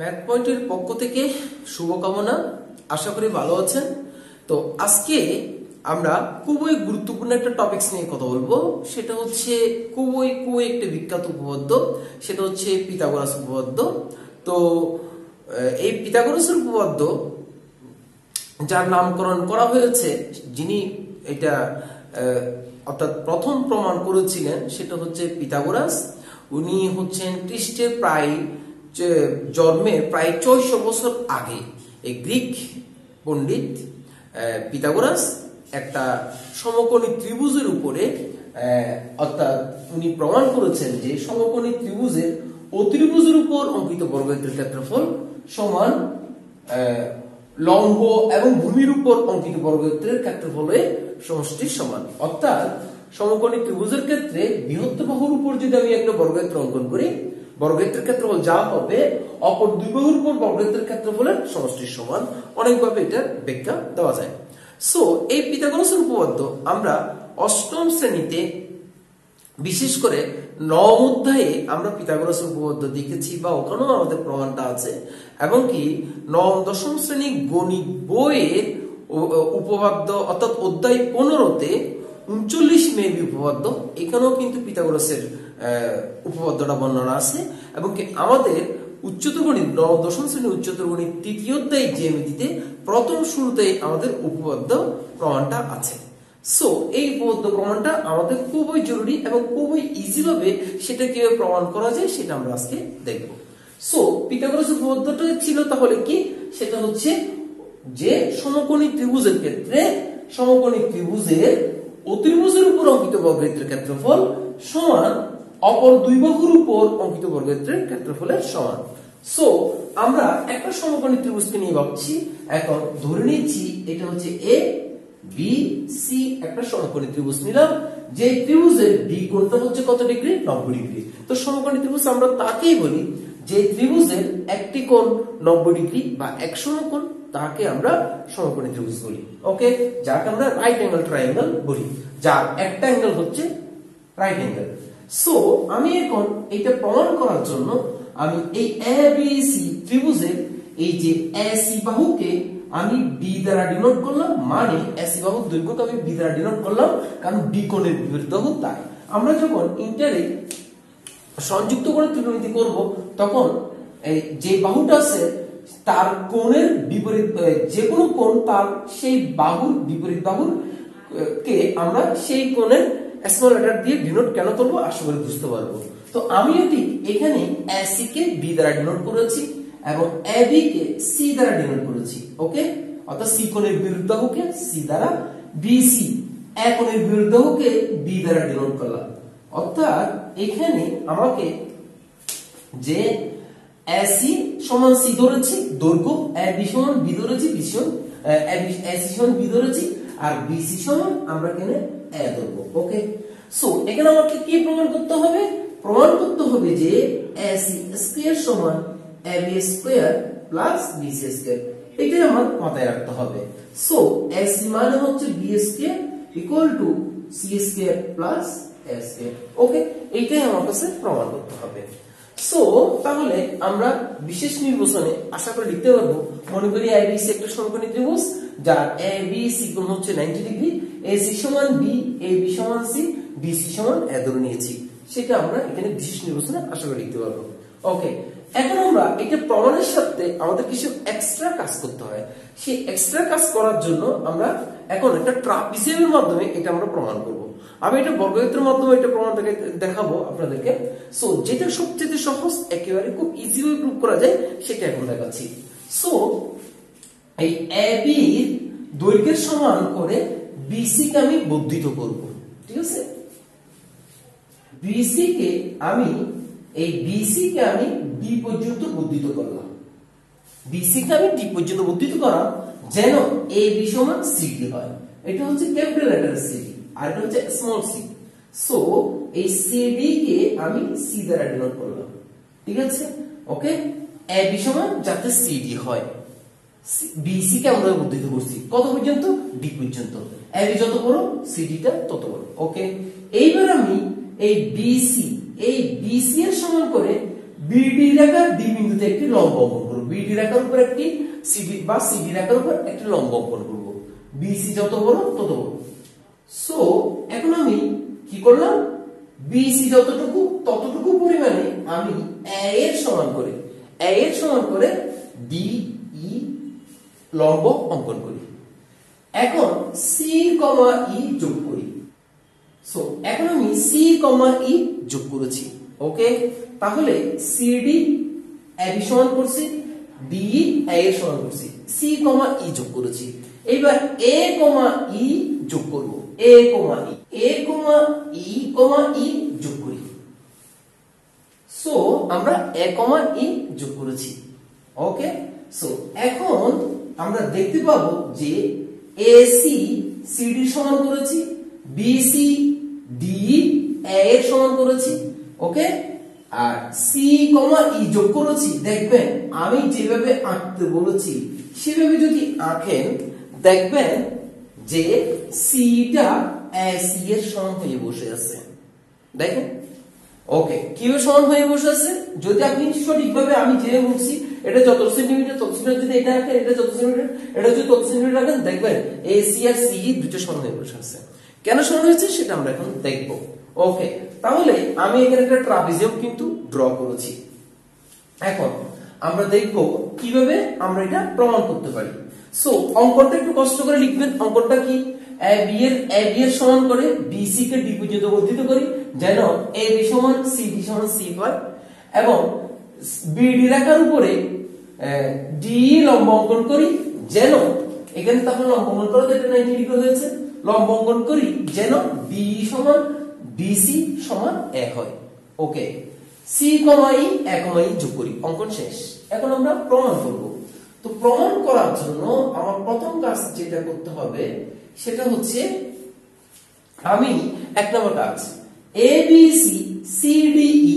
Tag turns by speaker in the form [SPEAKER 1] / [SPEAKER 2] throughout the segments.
[SPEAKER 1] Math পয়েন্টের পক্ষ থেকে শুভকামনা। আশা করি ভালো আছেন। তো আজকে আমরা খুবই গুরুত্বপূর্ণ একটা টপিকস নিয়ে কথা বলবো। সেটা হচ্ছে খুবই একটা বিখ্যাত উপপাদ্য, সেটা হচ্ছে পিথাগোরাস উপপাদ্য। তো এই পিথাগোরাসের উপপাদ্য যার নামকরণ করা হয়েছে, যিনি এটা অর্থাৎ প্রথম প্রমাণ করেছিলেন, সেটা হচ্ছে পিথাগোরাস। উনি হচ্ছেন খ্রিস্টের প্রায় জন্মের প্রায় ৬০০ বছর আগে এই গ্রিক পণ্ডিত পিথাগোরাস একটা সমকোণী ত্রিভুজের উপরে অর্থাৎ উনি প্রমাণ করেছেন যে সমকোণী ত্রিভুজের অতিভুজের উপর অঙ্কিত বর্গক্ষেত্রের ক্ষেত্রফল সমান লম্ব এবং ভূমির উপর অঙ্কিত বর্গক্ষেত্রের ক্ষেত্রফলের সমষ্টির সমান। অর্থাৎ সমকোণী ত্রিভুজের ক্ষেত্রে বৃহত্তর বাহুর উপর যদি আমি একটা বর্গক্ষেত্র অঙ্কন করি, বর্গক্ষেত্রের ক্ষেত্রফল যা হবে অপর দুই বাহুর উপর বর্গক্ষেত্রের ক্ষেত্রফলের সমষ্টির সমান। অনেকভাবে এটার ব্যাখ্যা দেওয়া যায়। সো এই পিথাগোরাসের উপপাদ্য আমরা অষ্টম শ্রেণীতে, বিশেষ করে নবম অধ্যায়ে আমরা পিথাগোরাসের উপপাদ্য দেখেছি, বা ওখানেও আমাদের প্রমাণটা আছে। এবং কি নবম দশম শ্রেণী গণিত বইয়ের উপপাদ্য অর্থাৎ অধ্যায় 15তে 39 মেবি উপপাদ্য, এখানেও কিন্তু পিথাগোরাসের উপপাদ্যটা বর্ণনা আছে। এবং কি আমাদের উচ্চতর গণিত নবম দশম শ্রেণী উচ্চতর গণিত তৃতীয় অধ্যায় জ্যামিতিতে প্রথম শুরুতেই আমাদের উপপাদ্য প্রমাণটা আছে। সো এই উপপাদ্য প্রমাণটা আমাদের খুবই জরুরি এবং খুবই ইজি ভাবে সেটা কিভাবে প্রমাণ করা যায় সেটা আমরা আজকে দেখব। সো পিথাগোরাসের উপপাদ্যটা ছিল তাহলে কি, সেটা হচ্ছে যে সমকোণী ত্রিভুজের ক্ষেত্রে সমকোণী ত্রিভুজের অতিভুজের উপর অঙ্কিত বর্গক্ষেত্রের ক্ষেত্রফল সমান অপর দুই বাহুর উপর অঙ্কিত বর্গক্ষেত্রের ক্ষেত্রফলের সমান। সো আমরা একটা সমকোণী ত্রিভুজকে নিয়ে ভাবছি। এখন ধরে নিচ্ছি এটা হচ্ছে এ বি সি একটা সমকোণী ত্রিভুজ নিলাম, যে ত্রিভুজের বি কোণটা হচ্ছে কত ডিগ্রি, 90 ডিগ্রি। তো সমকোণী ত্রিভুজ আমরা তাকেই বলি যে ত্রিভুজের একটি কোণ 90 ডিগ্রি বা এক সমকোণ, তাকে আমরা সমকোণী ত্রিভুজ বলি। ওকে, যাকে আমরা রাইট অ্যাঙ্গেল ট্রায়াঙ্গেল বলি, যার একটা অ্যাঙ্গেল হচ্ছে রাইট অ্যাঙ্গেল। সো আমি এখন এটা প্রমাণ করার জন্য আমি এই এ বি সি ত্রিভুজের এই যে এসি বাহুকে আমি বি দ্বারা ডিনোট করলাম, মানে এসি বাহুর দৈর্ঘ্যকে আমি বি দ্বারা ডিনোট করলাম, কারণ বি কোণের বিপরীত বাহু তাই। আমরা যখন ইন্টারে সংযুক্ত করে ত্রিকোণমিতি করব, তখন এই যে বাহুটা আছে তার কোণের বিপরীত যে কোনো কোণ তার সেই বাহুর বিপরীত বাহুর কে আমরা সেই কোণের স্মল লেটার দিয়ে ডিনোট কেন করব আশা করি বুঝতে পারবো। তো আমি এটি এখানে এসি কে বি দ্বারা ডিনোট করেছি এবং এবি কে সি দ্বারা ডিনোট করেছি। ওকে, অর্থাৎ সি কোণের বিপরীত বাহুকে সি দ্বারা, বিসি এ কোণের বিপরীত বাহুকে বি দ্বারা ডিনোট করলাম। অর্থাৎ এখানে আমাকে যে এসি সমান সি ধরেছি দৈর্ঘ্য, এবি সমান বি ধরেছি এসি সমান বি ধরেছি, আর বিসি সমান আমরা এখানে এ ধরবো। ওকে, সো এখানে আমাকে কি প্রমাণ করতে হবে? প্রমাণ করতে হবে যে এসি স্কয়ার সমান AB square plus BC square. এটাই আমার মাথায় রাখতে হবে। সো এসি মানে হচ্ছে B square equal to C square plus A square. Okay, এইটাই আমার কাছে প্রমাণ করতে হবে। সো তাহলে আমরা বিশেষ নির্বাচনে আশা করে লিখতে পারবো, মনে করি এবিসি একটা সমকোণী ত্রিভুজ যার এবিসি কোণ হচ্ছে 90 ডিগ্রি, এসি সমান বি, এবি সমান সি, বিসি সমান এ ধরে নিয়েছি। সেটা আমরা এখানে বিশেষ নির্বাচনে আশা করে লিখতে পারবো। ওকে, এখন আমরা এটা প্রমাণের সাথে আমাদের কিছু এক্সট্রা কাজ করতে হয়। সেই এক্সট্রা কাজ করার জন্য আমরা এখন একটা ট্রাপিজিয়ামের মাধ্যমে এটা আমরা প্রমাণ করব। আমি এটা বর্গক্ষেত্রের মাধ্যমে এটা প্রমাণটাকে দেখাবো আপনাদেরকে। সো যেটা সবচেয়ে সহজ, একেবারে খুব ইজি ভাবে প্রুভ করা যায়, সেটা এখন দেখাচ্ছি। সো এই এবি দৈর্ঘ্যের সমান করে বিসি কে আমি বর্ধিত করব। ঠিক আছে, বিসি কে আমি ডি পর্যন্ত বর্ধিত করলাম। বিসি কে আমি ডি পর্যন্ত বর্ধিত করাম যেন এ বি সমান সিডি হয়। এটা হচ্ছে ক্যাপিটাল লেটার সিডি আর এটা হচ্ছে স্মল সি। সো এই সিডি কে আমি সি দ্বারা ডিনোট করলাম। ঠিক আছে, ওকে, এ বি সমান যাতে সিডি হয়, বিসি কে আমরা বর্ধিত করছি কত পর্যন্ত, ডি পর্যন্ত। এ বি যত বড় সিডি টা তত বড়। ওকে, এইবার আমি এই বিসি এর সমান করে বিডি রেখা ডি বিন্দুতে একটি লম্ব অঙ্কন করব। বিডি রেখার উপর একটি সিডি বা সিডি রেখার উপর একটি লম্ব অঙ্কন করব। বিসি যত বড় তত বড়। সো এখন আমি কি করলাম, বিসি যতটুকু ততটুকু পরিমাণে আমি এ এর সমান করে ডিই লম্ব অঙ্কন করি। এখন সি কমা ই যোগ করি। সো এখন আমি সি কমা ই যোগ করেছি। ওকে, তাহলে সিডি এবি সমান করছি, ডিই এ এর সমান করছি, সি কমা ই যোগ করেছি। এইবার এ কমা ই যোগ করব, এ কমা ই যোগ করি। সো আমরা এ কমা ই যোগ করেছি। ওকে, সো এখন আমরা দেখতে পাবো যে এসি সিডি সমান করেছি, বিসি ডিই এ এর সমান করেছি। ওকে, আর সি কমা ই যোগ করেছি। দেখবেন আমি যেভাবে আঁকতে বলেছি সেভাবে যদি আঁকেন দেখবেন যে সিটা এসি এর সমান হয়ে বসে আছে। দেখেন, ওকে, কিভাবে সমান হয়ে বসে আছে? যদি আপনি সঠিকভাবে আমি যে বলছি এটা যত সেন্টিমিটার তত সেন্টিমিটার, যদি এটা রাখেন এটা যত সেন্টিমিটার এটা যদি তত সেন্টিমিটার রাখেন দেখবেন এসি আর সিই দুটো সমান হয়ে বসে আছে। কেন সমান হয়েছে সেটা আমরা এখন দেখব। ওকে, তাহলে আমি এখানে একটা ট্রাপিজিয়াম কিন্তু ড্র করেছি। এখন আমরা দেখব কিভাবে আমরা এটা প্রমাণ করতে পারি। সো অঙ্কনটা একটু কষ্ট করে লিখবেন। অঙ্কনটা কি, এবি এর সমান করে বিসি কে ডি পর্যন্ত বর্ধিত করি যেন এবি সমান সিডি সমান সি হয়, এবং বিডি রেখার উপরে ডি লম্ব অঙ্কন করি যেন এখানে তাহলে লম্ব অঙ্কন করতে এটা 90 ডিগ্রি হয়েছে, লম্ব অঙ্কন করি যেন বি সমান ডিসি সমান 1 হয়। ওকে, সি কমা ই এ কমা ই যোগ করি, অঙ্কন শেষ। এখন আমরা প্রমাণ করব। তো প্রমাণ করার জন্য আমার প্রথম কাজ যেটা করতে হবে সেটা হচ্ছে আমি এক নম্বর কাজ এবিসি সিডিই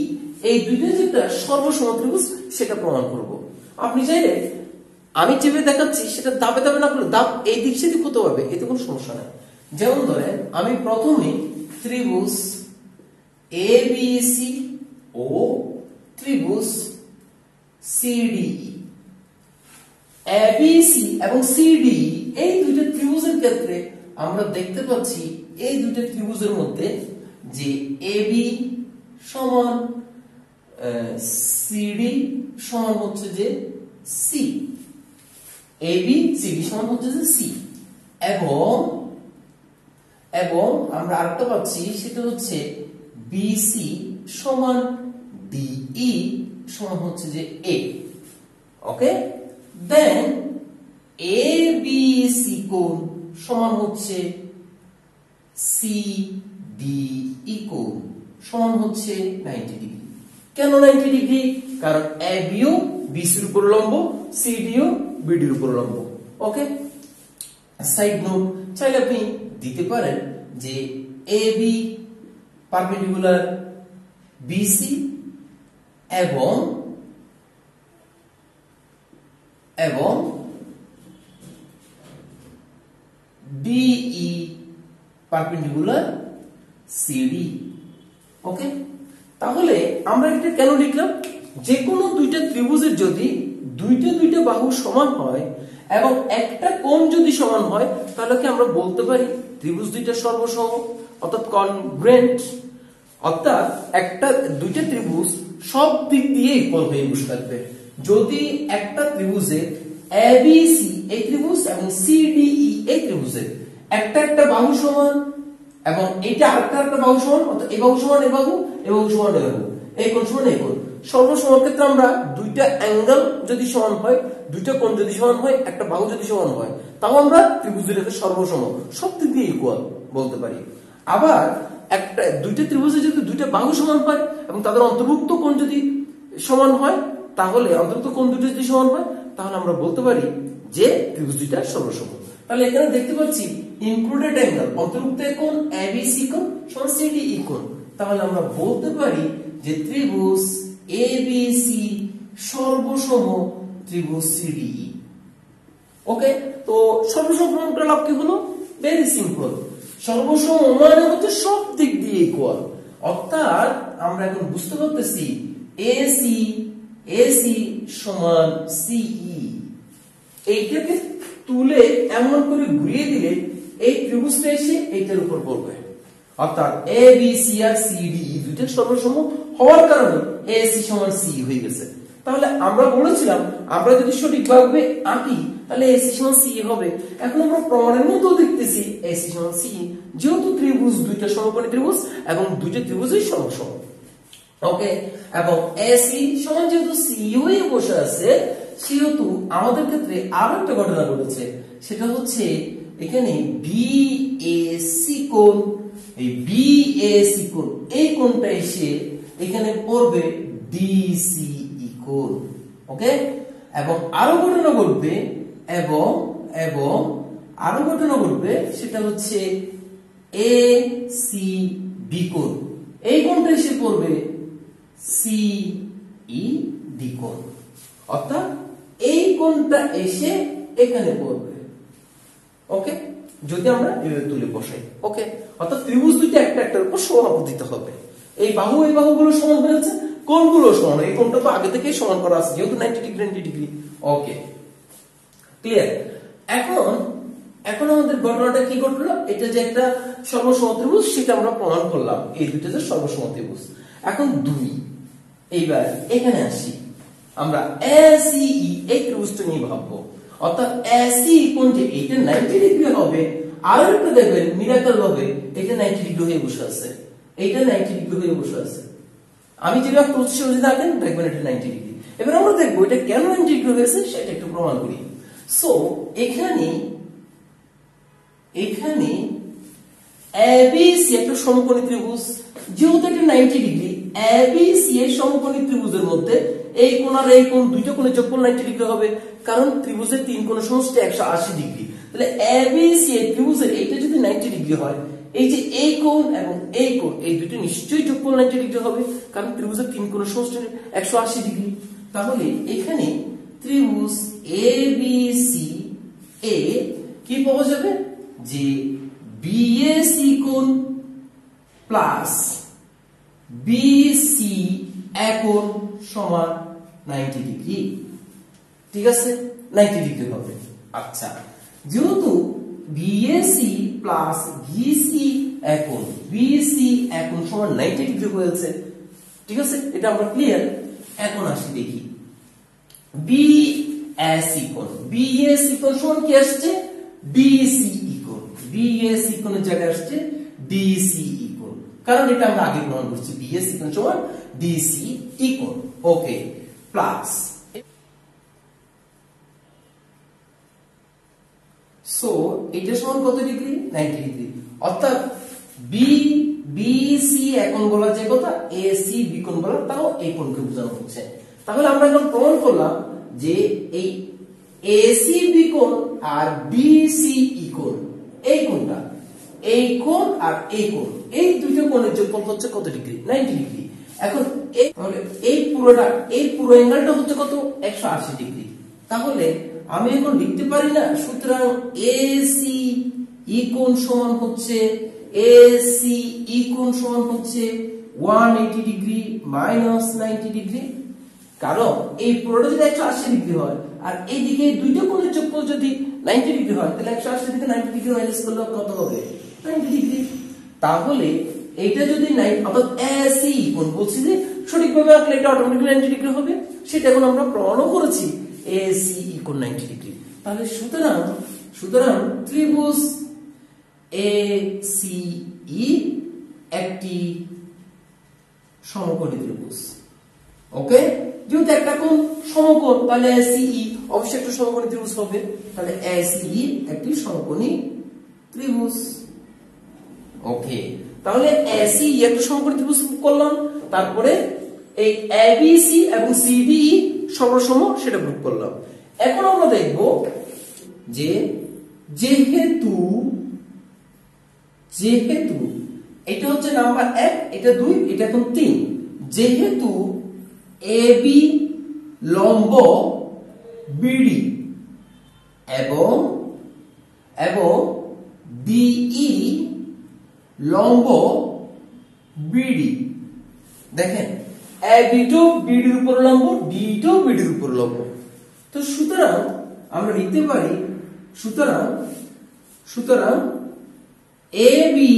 [SPEAKER 1] এই দুইটা যেটা সর্বসম ত্রিভুজ সেটা প্রমাণ করব। আপনি চাইলে আমি যেভাবে দেখাচ্ছি সেটা দাবে দাবে না করলে দাব এই দিক সেদিক হতে পারবে, এতে কোনো সমস্যা নাই। যেমন ধরেন আমি প্রথমে ত্রিভুজ এবিসি ও ত্রিভুজ সিডিই, এবিসি এবং সিডিই এই দুইটা ত্রিভুজের ক্ষেত্রে আমরা দেখতে পাচ্ছি এই দুইটা ত্রিভুজের মধ্যে যে এবি সমান সিডি সমান হচ্ছে যে সি, এবি সিডি সমান হচ্ছে যে সি, এবং আমরা আরেকটা পাচ্ছি সেটা হচ্ছে বিসি সমান ডিই সমান হচ্ছে যে এ। ওকে, দেন এবিসি কোণ সমান হচ্ছে সিডিই কোণ সমান হচ্ছে 90 ডিগ্রি। কেন 90 ডিগ্রি? কারণ এবিও বিসির উপর লম্ব, সিডিও বিডির উপর লম্ব। ওকে, সাইড নোট, চাইলে আপনি দিতে পারেন যে এবি পারপেন্ডিকুলার বিসি এবং ডিই পারপেন্ডিকুলার সিডি। ওকে, তাহলে আমরা এটা কেন লিখলাম? যে কোনো দুইটা ত্রিভুজের যদি দুইটা বাহু সমান হয় এবং একটা কোণ যদি সমান হয় তাহলে কি আমরা বলতে পারি ত্রিভুজ দুইটা সর্বসম অর্থাৎ কনগ্রেন্ট, অর্থাৎ দুইটা ত্রিভুজ সব দিক দিয়ে ইকুয়াল হয়ে বসে থাকবে। যদি একটা ত্রিভুজে এবিসি এই ত্রিভুজ এবং সিডিই এই ত্রিভুজে একটা বাহু সমান এবং এইটা আরেকটা বাহু সমান, অর্থাৎ এই বাহু সমান এই বাহু, এই বাহু সমান এই বাহু, এই কোণ সমান এই কোণ, সর্বসম ক্ষেত্রে আমরা দুইটা অ্যাঙ্গেল যদি সমান হয়, দুইটা কোণ যদি সমান হয়, একটা বাহু যদি সমান হয়, তাও আমরা ত্রিভুজ দুইটাকে সর্বসম সব দিক দিয়ে ইকুয়াল বলতে পারি। আবার দুইটা ত্রিভুজে যদি দুইটা বাহু সমান হয় এবং তাদের অন্তর্ভুক্ত কোণ যদি সমান হয়, তাহলে অন্তর্ভুক্ত কোণ দুটো যদি সমান হয় তাহলে আমরা বলতে পারি যে ত্রিভুজ দুইটা সর্বসম। তাহলে এখানে দেখতে পাচ্ছি ইনক্লুডেড অ্যাঙ্গেল অন্তর্ভুক্ত কোণ এবিসি কোণ সমান সিডিই কোণ, তাহলে আমরা বলতে পারি যে ত্রিভুজ এবিসি সর্বসম ত্রিভুজ সিডিই। ওকে, তো সর্বসম প্রমাণ করার লাভ কি হলো? ভেরি সিম্পল, সর্বসম মানে হচ্ছে সব দিক দিয়ে ইকুয়াল, অর্থাৎ আমরা এখন বুঝতে পারতেছি এসি এসি সমান সিই, এইটাকে তুলে এমন করে ঘুরিয়ে দিলে এই ত্রিভুজটা এসে এইটার উপর পড়বে, অর্থাৎ এ বি সি আর সি ডি দুইটা সর্বসম হওয়ার কারণে এসি সমান সি হয়ে গেছে। তাহলে আমরা বলেছিলাম আমরা যদি সঠিকভাবে আঁকি তাহলে এসি সমান সি হবে। এখন আমরা প্রমাণের মতো দেখতেছি এসি সমান সি, যেহেতু ত্রিভুজ দুইটা সমকোণী ত্রিভুজ এবং দুইটা ত্রিভুজই সমসম। ওকে, এবং এসি সমান যেহেতু সি হয়ে বসে আছে সেহেতু আমাদের ক্ষেত্রে আরো একটা ঘটনা ঘটেছে, সেটা হচ্ছে এখানে বিএসি কোণ, এই বিএসি কোণ এই কোণটা এসে এখানে পড়বে ডিসিই কোণ। ওকে, এবং আরো ঘটনা ঘটবে এবং এবং আরো ঘটনা ঘটবে সেটা হচ্ছে এসিবি কোণ, এই কোণটা এসে পড়বে সিইডি কোণ, অর্থাৎ এই কোণটা এসে এখানে পড়বে। ওকে, যদি আমরা এভাবে তুলে বসাই। ওকে, অর্থাৎ ত্রিভুজ দুইটা একটা একটার উপর সমাপতিত হবে। এই বাহুগুলো সমান হয়েছে, কোণগুলো সমান, এই কোণটা তো আগে থেকেই সমান করা আছে যেহেতু 90 ডিগ্রি 90 ডিগ্রি। ওকে, ক্লিয়ার। এখন আমাদের ঘটনাটা কি ঘটলো, এটা যে একটা সর্বসম ত্রিভুজ সেটা আমরা প্রমাণ করলাম, এই দুইটা যে সর্বসম ত্রিভুজ। এখন দুই, এইবার এখানে আসি, আমরা এসিই এই ত্রিভুজটা নিয়ে ভাববো, অর্থাৎ এসি কোণ যে এটা 90 ডিগ্রি হবে, আর একটা দেখবেন মিরাকল হবে এটা 90 ডিগ্রি হয়ে বসে আছে, এটা 90 ডিগ্রি হয়ে বসে আছে। আমি যেটা করছি যদি দেখেন দেখবেন এটা 90 ডিগ্রি। এবার আমরা দেখবো এটা কেন 90 ডিগ্রি হয়েছে সেটা একটু প্রমাণ করি। সো এখানে এবিসি একটা সমকোণী ত্রিভুজ, যেহেতু এটা 90 ডিগ্রি, এবিসি এর সমকোণী ত্রিভুজের মধ্যে এই কোণ আর এই কোণ দুইটা কোণের যোগফল 90 ডিগ্রি হবে, কারণ ত্রিভুজের তিন কোণের সমষ্টি 180 ডিগ্রি। তাহলে এবিসি এর ত্রিভুজের এইটা যদি 90 ডিগ্রি হয়, এই যে এই কোণ এবং এই কোণ এই দুটো নিশ্চয়ই যোগফল 90 ডিগ্রি হবে, কারণ ত্রিভুজের তিন কোণের সমষ্টি 180 ডিগ্রি। তাহলে এখানে ত্রিভুজ এবিসি এ কি পাওয়া যাবে, যে বিএসি কোণ প্লাস বিসি কোণ সমান 90 ডিগ্রি। ঠিক আছে, 90 ডিগ্রি হবে। আচ্ছা, যেহেতু বিএসি প্লাস বিসি কোণ সমান 90 ডিগ্রি হয়েছে, ঠিক আছে, এটা আমরা ক্লিয়ার। এখন আসি দেখি বিএসি কোণ সমান কি আসছে, ডিসিই কোণ, বিএসি কোণের জায়গায় আসছে ডিসিই কোণ, কারণ এটা আমরা আগে প্রমাণ করছি বিএসি কোণ সমান ডিসিই কোণ। ওকে, প্লাস সো এটা সমান কত ডিগ্রি, 90 ডিগ্রি, অর্থাৎ বিসি কোণ বলা যায় কথা, এসি বি কোণ বলা তাও এই কোণকে বোঝানো হচ্ছে। তাহলে আমরা এখন প্রমাণ করলাম যে এই এসি বি কোণ আর বিসিই কোণ এই কোণটা, এই কোণ আর এই কোণ এই দুটো কোণের যোগফল হচ্ছে কত ডিগ্রি, 90 ডিগ্রি। এখন তাহলে এই পুরো অ্যাঙ্গেলটা হচ্ছে কত, 180 ডিগ্রি। তাহলে আমি এখন লিখতে পারি না, সুতরাং এসিই কোণ সমান হচ্ছে 180 ডিগ্রি মাইনাস 90 ডিগ্রি, কারণ এই পুরোটা যদি 180 ডিগ্রি হয় আর এইদিকে দুইটা কোণের যোগফল যদি 90 ডিগ্রি হয়, তাহলে 180 থেকে 90 ডিগ্রি মাইনাস করলে কত হবে, 90 ডিগ্রি। তাহলে এইটা যদি অর্থাৎ এসি কোণ বলছি যে সঠিকভাবে আঁকলে এটা অটোমেটিক্যালি 90 ডিগ্রি হবে, সেটা এখন আমরা প্রমাণও করেছি এসি কোণ 90 ডিগ্রি। তাহলে সুতরাং ত্রিভুজ এসিই একটি সমকোণী ত্রিভুজ। ওকে, যেহেতু একটা কোণ সমকোণ তাহলে এসিই অবশ্যই একটা সমকোণী ত্রিভুজ হবে, তাহলে এসিই একটি সমকোণী ত্রিভুজ। ওকে, তাহলে এসিই একটা সমকোণী ত্রিভুজ করলাম, তারপরে এই এবিসি এবং সিডিই সর্বসম সেটা প্রুভ করলাম। এখন আমরা দেখব যে যেহেতু এটা হচ্ছে নাম্বার 1, এটা 2, এটা এখন 3, যেহেতু এবি লম্ব বিডি এবং ডিই লম্ব বিডি, দেখেন এবি টো বিডির উপর লম্ব, ডি টো বিডির উপর লম্ব। তো সুতরাং আমরা লিখতে পারি সুতরাং এবি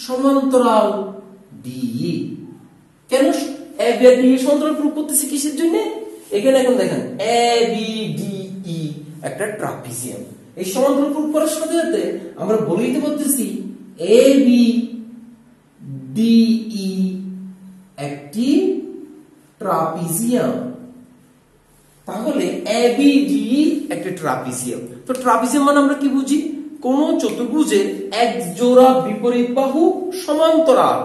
[SPEAKER 1] সমান্তরাল ডি। কেন এবি আর ডি সমান্তরাল প্রুফ করতেছি কিসের জন্য? এখানে এখন দেখেন এবি ডি ই একটা ট্রাপিজিয়াম। এই সমান্তরাল প্রুফ করার সাথে সাথে আমরা বলে দিতে পারতেছি এবি ডি ই একটি ট্রাপিজিয়াম। তাহলে এবি ডি একটা ট্রাপিজিয়াম। তো ট্রাপিজিয়াম মানে আমরা কি বুঝি? কোন চতুর্ভুজের এক জোড়া বিপরীত বাহু সমান্তরাল,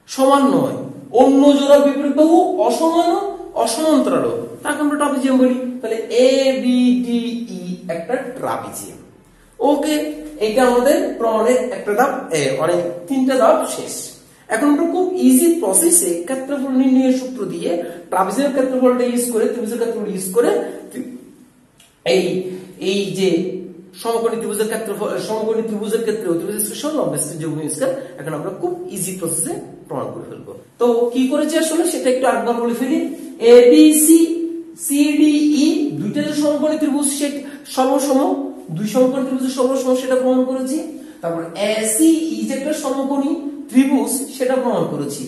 [SPEAKER 1] সমান নয়, অন্য জোড়া বিপরীত বাহু অসমান্তরাল, তাকে আমরা ট্রাপিজিয়াম বলি। তাহলে এ বি ডি ই একটা ট্রাপিজিয়াম। ওকে, এটা আমাদের প্রমাণের একটা ধাপ, অনেক 3টা ধাপ শেষ। এখন আমরা খুব ইজি প্রসেসে ক্ষেত্রফল নির্ণয়ের সূত্র দিয়ে ট্রাপিজিয়ামের ক্ষেত্রফলটা ইউজ করে, ত্রিভুজের ক্ষেত্রফল ইউজ করে এই যে সমকোণী ত্রিভুজের ক্ষেত্রফল, সমকোণী ত্রিভুজের ক্ষেত্রে ত্রিভুজের স্পর্শক লম্ব যোগ বিস্তার এখন আমরা খুব ইজি প্রসেসে প্রমাণ করে ফেলবো। তো কি করেছি আসলে সেটা একটু আরেকবার বলে ফেলি। A B C, C D E দুইটা যে সমকোণী ত্রিভুজ সেটা সর্বসম, দুই সমকোণী ত্রিভুজের সর্বসম সেটা প্রমাণ করেছি। তারপর এ সি ই যে একটা সমকোণী ত্রিভুজ সেটা প্রমাণ করেছি।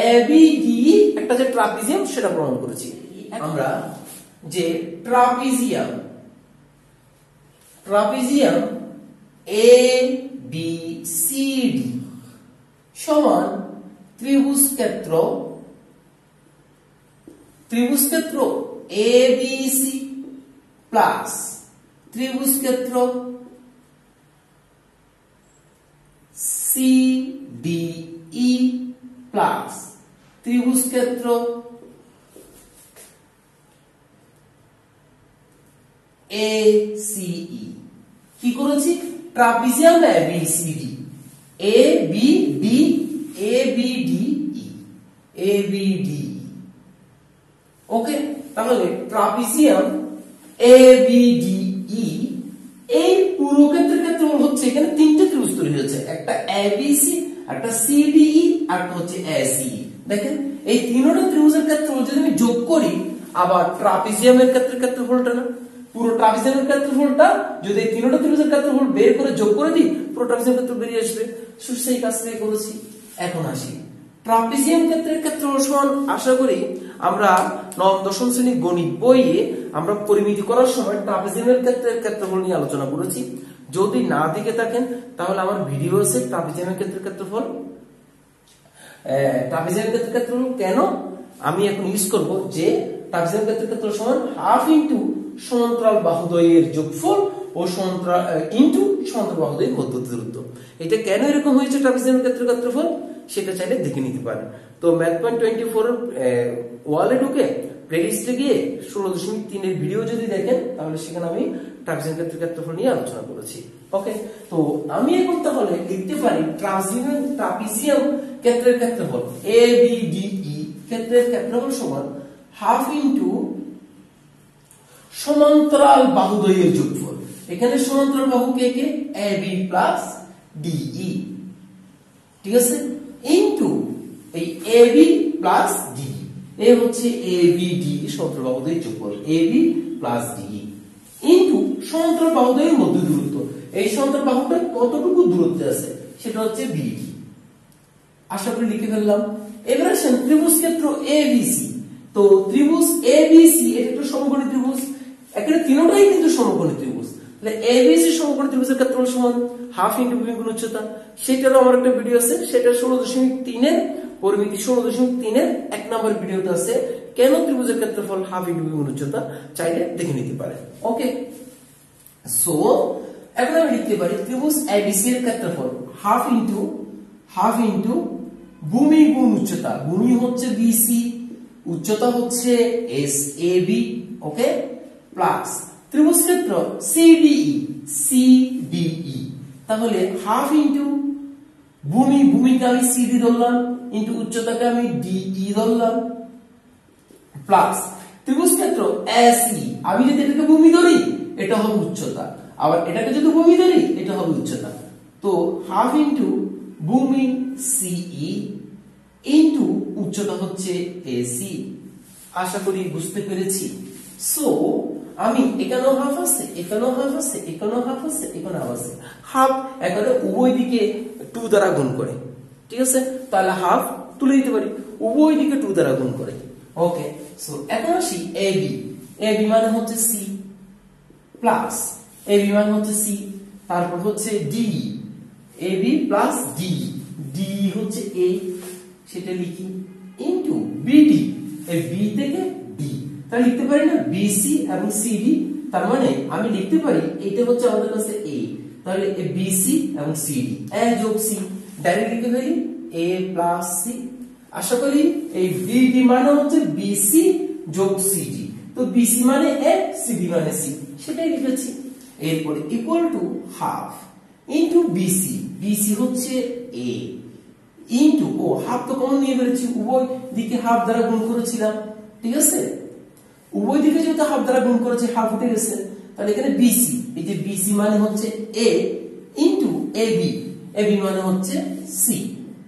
[SPEAKER 1] এ বি ডি একটা যে ট্রাপিজিয়াম সেটা প্রমাণ করেছি। আমরা যে trapezium A B C D সমান ত্রিভুজ ক্ষেত্র এ বি সি প্লাস ত্রিভুজ ক্ষেত্র সি ডি ই প্লাস ত্রিভুজ ক্ষেত্র এ সি ই। কি করেছি? Trapezium A B C D, A B D, A B D E, A B D. Okay, তাহলে trapezium A B D E এই পুরো ক্ষেত্রের ক্ষেত্রফল হচ্ছে, এখানে 3টে ত্রিভুজ তৈরি হয়েছে, একটা এ বি সি, একটা সি ডি ই, আর একটা হচ্ছে এ সি ই। দেখেন এই 3টা ত্রিভুজের ক্ষেত্রফল যদি আমি যোগ করি, আবার ট্রাপিজিয়ামের ক্ষেত্রফলটা না, পুরো ট্রাপিজিয়ামের ক্ষেত্রফলটা যদি এই 3টা ত্রিভুজের ক্ষেত্রফল বের করে যোগ করে দিই, পুরো ট্রাপিজিয়ামের ক্ষেত্রফল বেরিয়ে আসবে। সেই কাজটাই করেছি। এখন আসি ট্রাপিজিয়াম ক্ষেত্রের ক্ষেত্রফল সমান, আশা করি আমরা নবম দশম শ্রেণীর গণিত বইয়ে আমরা পরিমিতি করার সময় ট্রাপিজিয়ামের ক্ষেত্রফল নিয়ে আলোচনা করেছি। যদি না দেখে থাকেন তাহলে আমার ভিডিও আছে ট্রাপিজিয়ামের ক্ষেত্রফল। ট্রাপিজিয়ামের ক্ষেত্রফল কেন আমি এখন ইউজ করব যে ট্রাপিজিয়ামের ক্ষেত্রফল সমান হাফ ইনটু সমান্তরাল বাহুদ্বয়ের যোগফল ও সমান্তরাল ইনটু সমান্তরাল বাহুদ্বয়ের মধ্যবর্তী দূরত্ব। এটা কেন এরকম হয়েছে ট্রাপিজিয়ামের ক্ষেত্রফল সেটা চাইলে দেখে নিতে পারেন। তো math.24 ওয়ালে ঢুকে প্লেলিস্টে গিয়ে 16.3 এর ভিডিও যদি দেখেন তাহলে সেখানে আমি ট্রাপিজিয়ামের ক্ষেত্রফল নিয়ে আলোচনা করেছি। ওকে, তো আমি এখন তাহলে লিখতে পারি ট্রাপিজিয়াম ক্ষেত্রের ক্ষেত্রফল এ বি ডি ই ক্ষেত্রের ক্ষেত্রফল সমান হাফ ইনটু সমান্তরাল বাহুদ্বয়ের যোগফল। এখানে সমান্তরাল বাহু কে কে? A B plus D E, ঠিক আছে, ইনটু এই এ বি প্লাস ডি, এই হচ্ছে এ বি ডি সমান্তরাল বাহুদ্বয়ের যোগফল, A B plus D into সমান্তরাল বাহুদ্বয়ের মধ্য দূরত্ব। এই সমান্তরাল বাহুটা কতটুকু দূরত্বে আছে সেটা হচ্ছে বিডি। আশা করি লিখে ফেললাম। এবার আসেন ত্রিভুজ ক্ষেত্র এ বি সি। তো ত্রিভুজ এ বি সি এটা একটা সমকোণী ত্রিভুজ, এখানে 3টাই কিন্তু সমকোণী ত্রিভুজ। তাহলে এ বি সি সমকোণী ত্রিভুজের ক্ষেত্রফল সমান হাফ ইনটু ভূমি গুণ উচ্চতা। সেটারও আমার একটা ভিডিও আছে, সেটা 16.3 এর পরিমিতি 16.3 এর 1 নম্বর ভিডিওতে আছে, কেন ত্রিভুজের ক্ষেত্রফল হাফ ইনটু ভূমি গুণ উচ্চতা, চাইলে দেখে নিতে পারেন। ওকে, সো এখন আমি লিখতে পারি ত্রিভুজ এবিসি এর ক্ষেত্রফল হাফ ইনটু ভূমি গুণ উচ্চতা। ভূমি হচ্ছে বিসি, উচ্চতা হচ্ছে S A B. Okay, plus ত্রিভুজ ক্ষেত্র সিডিই। তাহলে হাফ ইনটু ভূমিকে আমি সিডি ধরলাম, ইনটু উচ্চতাকে আমি ডিই ধরলাম, প্লাস ত্রিভুজ ক্ষেত্র এসই। আমি যদি এটাকে ভূমি ধরি এটা হবে উচ্চতা, আবার এটাকে যদি ভূমি ধরি এটা হবে উচ্চতা। তো হাফ ইনটু ভূমি সিই ইনটু উচ্চতা হচ্ছে এসি। আশা করি বুঝতে পেরেছি। সো আমি এখানেও হাফ আছে, এখানেও হাফ আছে, এখানেও হাফ আছে, এখানে হাফ আছে, হাফ এখানে উভয় দিকে 2 দ্বারা গুণ করে, ঠিক আছে? তাহলে হাফ তুলে দিতে পারি, উভয় দিকে 2 দ্বারা গুণ করে। ওকে, সো এখন আসি এবি। এবি মানে হচ্ছে সি প্লাস, এবি মানে হচ্ছে সি, তারপর হচ্ছে D, AB plus D, D হচ্ছে এ, সেটা লিখি, ইনটু বিডি, এই বি থেকে ডি, তাহলে লিখতে পারি না বিসি এবং সিডি। তার মানে আমি লিখতে পারি এটা হচ্ছে আমাদের কাছে এ, তাহলে এ বিসি এবং সিডি, এ যোগ সি, ডাইরেক্ট লিখতে পারি এ প্লাস সি। আশা করি এই বিডি মানে হচ্ছে বিসি যোগ সিডি, তো বিসি মানে এ, সিডি মানে সি, সেটাই লিখেছি। এরপরে equal to half into BC, BC হচ্ছে এ, ইনটু ও হাফ তো কমন নিয়ে ফেলেছি, উভয় দিকে হাফ দ্বারা গুণ করেছিলাম, ঠিক আছে? উভয় দিকে যেহেতু হাফ দ্বারা গুণ করেছে হাফ উঠে গেছে, তাহলে এখানে বিসি, এই যে বিসি মানে হচ্ছে এ ইনটু এবি, এবি মানে হচ্ছে সি,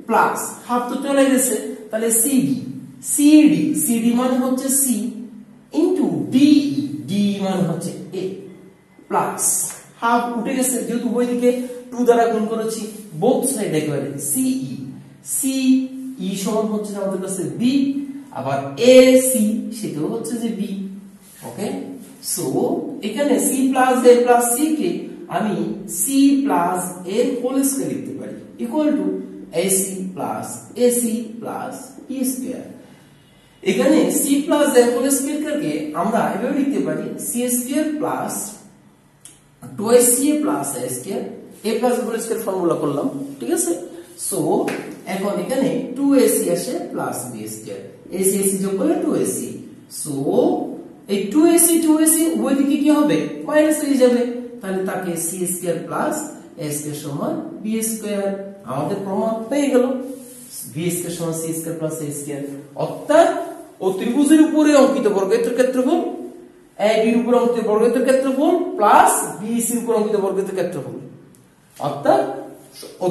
[SPEAKER 1] প্লাস হাফ তো চলে গেছে, তাহলে সিডি, সিডি, সিডি মানে হচ্ছে সি ইনটু ডিই, ডি মানে হচ্ছে এ, প্লাস হাফ উঠে গেছে যেহেতু উভয় দিকে 2 দ্বারা গুণ করেছি, বোথ সাইড একেবারে সিই, সিই সমান হচ্ছে আমাদের কাছে বি, আবার এসি সেটাও হচ্ছে যে বি। ওকে, সো এখানে C plus A plus C কে আমি C plus A whole square লিখতে পারি, equal to AC plus AC plus B square. এখানে C plus A whole square কে আমরা এভাবে লিখতে পারি C square plus 2ac plus a square, a plus whole square formula করলাম, ঠিক আছে? সো এখন এখানে 2ac আসে plus b square, ac ac যোগ করলে 2ac, সো এই 2ac 2ac উভয় দিকে কি হবে মাইনাস হয়ে যাবে, তাহলে তাকে c square plus a square সমান b স্কয়ার, আমাদের প্রমাণ পেয়ে গেল b স্কয়ার সমান c square plus a square. অর্থাৎ ত্রিভুজের উপরে অঙ্কিত বর্গক্ষেত্রের ক্ষেত্রফল AB এর উপর অঙ্কিত বর্গক্ষেত্রের ক্ষেত্রফল প্লাস BC এর উপর অঙ্কিত বর্গক্ষেত্রের ক্ষেত্রফল, অর্থাৎ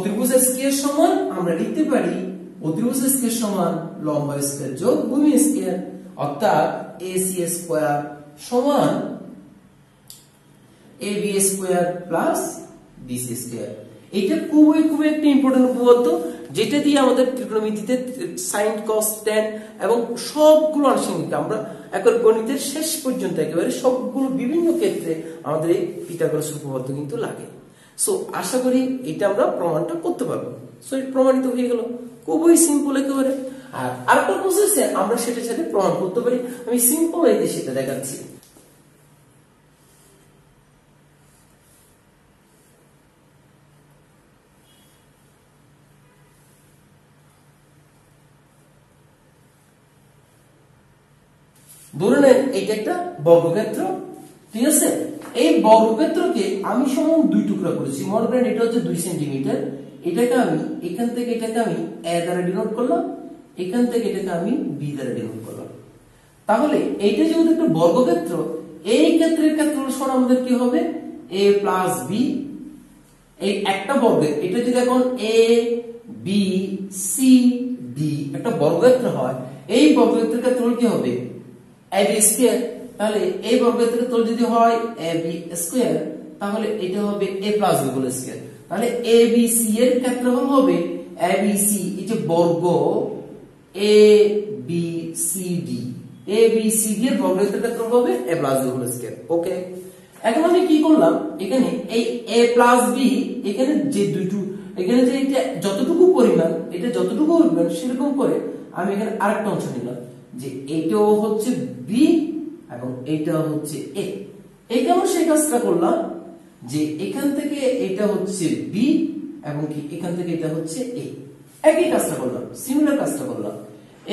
[SPEAKER 1] ত্রিভুজ স্কয়ার সমান আমরা লিখতে পারি ত্রিভুজ স্কয়ার সমান লম্ব স্কয়ার যোগ ভূমি স্কয়ার, অর্থাৎ AC স্কয়ার সমান AB square plus BC square. এটা খুবই খুবই একটা ইম্পর্টেন্ট উপপাদ্য, যেটা দিয়ে আমাদের ত্রিকোণমিতিতে sin cos tan এবং সবগুলো আনুষঙ্গিক আমরা একবার গণিতের শেষ পর্যন্ত একেবারে সবগুলো বিভিন্ন ক্ষেত্রে আমাদের এই পিথাগোরাস উপপাদ্য কিন্তু লাগে। সো আশা করি এটা আমরা প্রমাণটা করতে পারবো। সো এটা প্রমাণিত হয়ে গেল, খুবই সিম্পল একেবারে। আর আরেকটা প্রসেস আমরা সেটার সাথে প্রমাণ করতে পারি, আমি সিম্পল এই সেটা দেখাচ্ছি। ধরে নেন এইটা একটা বর্গক্ষেত্র, ঠিক আছে? এই বর্গক্ষেত্রকে আমি সমান 2 টুকরা করেছি, মনে করেন এটা হচ্ছে 2 সেন্টিমিটার, এটাকে আমি এখান থেকে এটাকে আমি a দ্বারা ডিনোট করলাম, এখান থেকে এটাকে আমি b দ্বারা ডিনোট করলাম। তাহলে এইটা যেহেতু একটা বর্গক্ষেত্র, এই ক্ষেত্রের ক্ষেত্রফল সমান আমাদের কি হবে a প্লাস b, এই একটা বর্গের এটা যদি এখন a b c d একটা বর্গক্ষেত্র হয়, এই বর্গক্ষেত্রের ক্ষেত্রফল কি হবে ab স্কয়ার, তাহলে এই বর্গক্ষেত্রের ক্ষেত্রফল যদি হয় ab স্কয়ার, তাহলে এটা হবে a plus b whole square, তাহলে abc এর ক্ষেত্রফল হবে abc, এই যে বর্গ abcd, abcd এর বর্গক্ষেত্রের ক্ষেত্রফল হবে a plus b whole square. Okay, এখন আমি কি করলাম, এখানে এই a প্লাস b এখানে যে দুটো এখানে যে এটা যতটুকু পরিমাণ, এটা যতটুকু পরিমাণ সেরকম করে আমি এখানে আরেকটা অংশ নিলাম, যে এটাও হচ্ছে b এবং এটাও হচ্ছে a। এখানেও সেই কাজটা করলাম, যে এখান থেকে এটা হচ্ছে b এবং কি এখান থেকে এটা হচ্ছে a, একই কাজটা করলাম, সিমিলার কাজটা করলাম।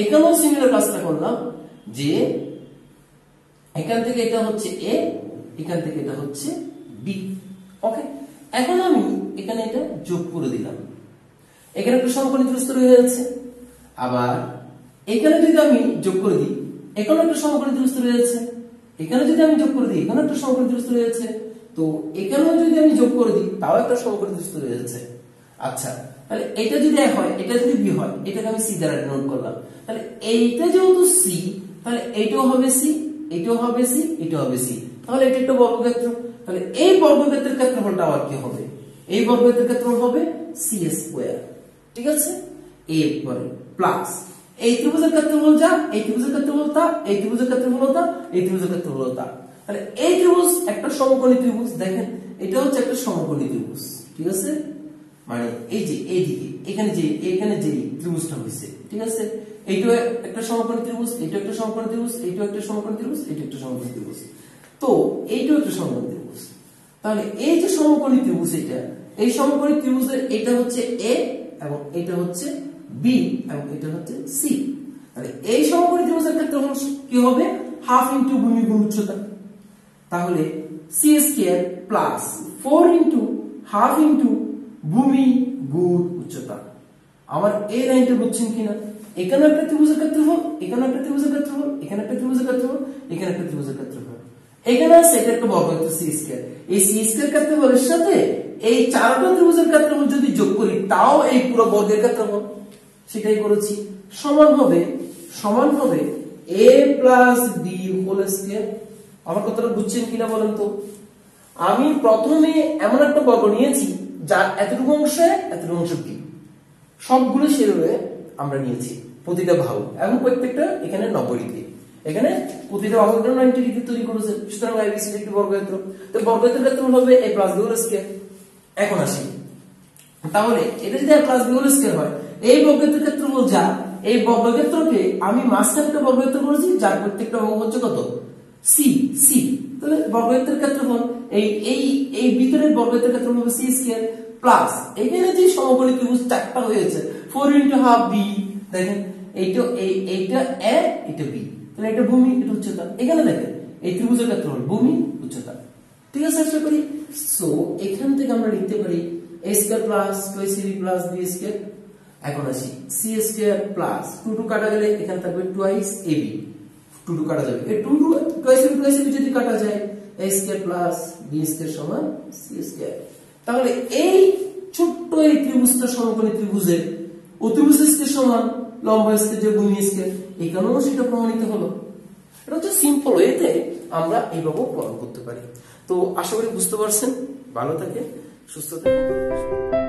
[SPEAKER 1] এখানেও সিমিলার কাজটা করলাম, যে এখান থেকে এটা হচ্ছে a, এখান থেকে এটা হচ্ছে b। ওকে, এখন আমি এখানে এটা যোগ করে দিলাম, এখানে একটা সমকোণী ত্রিভুজ তৈরি হয়ে যাচ্ছে। আবার এখানে যদি আমি যোগ করে দিই, এখানে একটা সমকোণী ত্রিভুজ তৈরি হয়ে যাচ্ছে, এখানে যদি আমি যোগ করে দিই, এখানে একটা সমকোণী ত্রিভুজ তৈরি হয়ে যাচ্ছে, তো এখানেও যদি আমি যোগ করে দিই তাও একটা সমকোণী ত্রিভুজ তৈরি হয়ে যাচ্ছে। আচ্ছা, তাহলে এটা যদি a হয়, এটা যদি b হয়, এটাকে আমি c দ্বারা ডিনোট করলাম। তাহলে এইটা যেহেতু c, তাহলে এইটাও হবে c, এটাও হবে c, এটাও হবে c। তাহলে এটা একটা বর্গক্ষেত্র। তাহলে এই বর্গক্ষেত্রের ক্ষেত্রফলটা আবার কি হবে? এই বর্গক্ষেত্রের ক্ষেত্রফল হবে c স্কয়ার। ঠিক আছে? এরপরে প্লাস এই ত্রিভুজের ক্ষেত্রফল যা, এই ত্রিভুজের ক্ষেত্রফল তা, এই ত্রিভুজের ক্ষেত্রফল তা, এই ত্রিভুজের ক্ষেত্রফল তা। তাহলে এই ত্রিভুজ একটা সমকোণী ত্রিভুজ, দেখেন এটা হচ্ছে একটা সমকোণী ত্রিভুজ। ঠিক আছে? মানে এই যে এইদিকে এখানে যে ত্রিভুজটা হইছে, ঠিক আছে, এইটাও একটা সমকোণী ত্রিভুজ, এইটাও একটা সমকোণী ত্রিভুজ, এইটাও একটা সমকোণী ত্রিভুজ, এইটাও একটা সমকোণী ত্রিভুজ। তো এইটাও একটা সমকোণী ত্রিভুজ। তাহলে এই যে সমকোণী ত্রিভুজ, এটা এই সমকোণী ত্রিভুজের এটা হচ্ছে a এবং এটা হচ্ছে b এবং এটা হচ্ছে c। তাহলে এই সমকোণী ত্রিভুজের ক্ষেত্রফল কি হবে? হাফ ইনটু ভূমি গুণ উচ্চতা। তাহলে c square plus 4 into half into ভূমি গুণ উচ্চতা। আমার এই লাইনটা বুঝছেন কিনা? এখানে একটা ত্রিভুজের ক্ষেত্রফল, এখানে একটা ত্রিভুজের ক্ষেত্রফল, এখানে একটা ত্রিভুজের ক্ষেত্রফল, এখানে একটা ত্রিভুজের ক্ষেত্রফল, এখানে আছে এটা একটা বর্গক্ষেত্র c স্কয়ার। এই c স্কয়ার ক্ষেত্রফলের সাথে এই চারটা ত্রিভুজের ক্ষেত্রফল যদি যোগ করি তাও এই পুরো বর্গের ক্ষেত্রফল। সেটাই করেছি। সমান হবে a plus b whole square. আমার কথাটা বুঝছেন কিনা বলেন তো? আমি প্রথমে এমন একটা বর্গ নিয়েছি যার এতটুকু অংশে এতটুকু অংশ b, সবগুলো সেভাবে আমরা নিয়েছি প্রতিটা বাহু, এবং প্রত্যেকটা এখানে 90 ডিগ্রি, এখানে প্রতিটা বাহু 90 ডিগ্রি তৈরি করেছে। সুতরাং ABC একটি বর্গক্ষেত্র। তো বর্গক্ষেত্রের ক্ষেত্রফল হবে a plus b whole square. এখন আসি, তাহলে এটা যদি a plus b whole square হয়, এই বর্গক্ষেত্রের ক্ষেত্রফল যা, এই বর্গক্ষেত্রকে আমি মাঝখানে একটা বর্গক্ষেত্র করেছি যার প্রত্যেকটা বাহু হচ্ছে কত? c। তাহলে বর্গক্ষেত্রের ক্ষেত্রফল এই ভিতরের বর্গক্ষেত্রের ক্ষেত্রফল হবে c স্কয়ার প্লাস এখানে যে সমকোণী ত্রিভুজ চারটা হয়েছে 4 ইনটু হাফ b, দেখেন এইটা a, এটা b, তাহলে এটা ভূমি, এটা উচ্চতা। এখানে দেখেন এই ত্রিভুজের ক্ষেত্রফল ভূমি উচ্চতা। ঠিক আছে? আশা করি সো এখান থেকে আমরা লিখতে পারি a square plus 2ac plus b square. এখন আসি c স্কয়ার প্লাস 2 কাটা গেলে এখানে থাকবে টুয়াইস ab, 2 কাটা যাবে, এই 2 টুয়াইস ab যদি কাটা যায় a square plus b square সমান c স্কয়ার। তাহলে এই ছোট্ট এই ত্রিভুজটা সমকোণী ত্রিভুজের অতিভুজ স্কয়ার সমান লম্ব স্কয়ার যোগ ভূমি স্কয়ার, এখানেও সেটা প্রমাণিত হলো। এটা হচ্ছে সিম্পল ওয়েতে আমরা এইভাবে প্রমাণ করতে পারি। তো আশা করি বুঝতে পারছেন। ভালো থাকেন, সুস্থ থাকেন।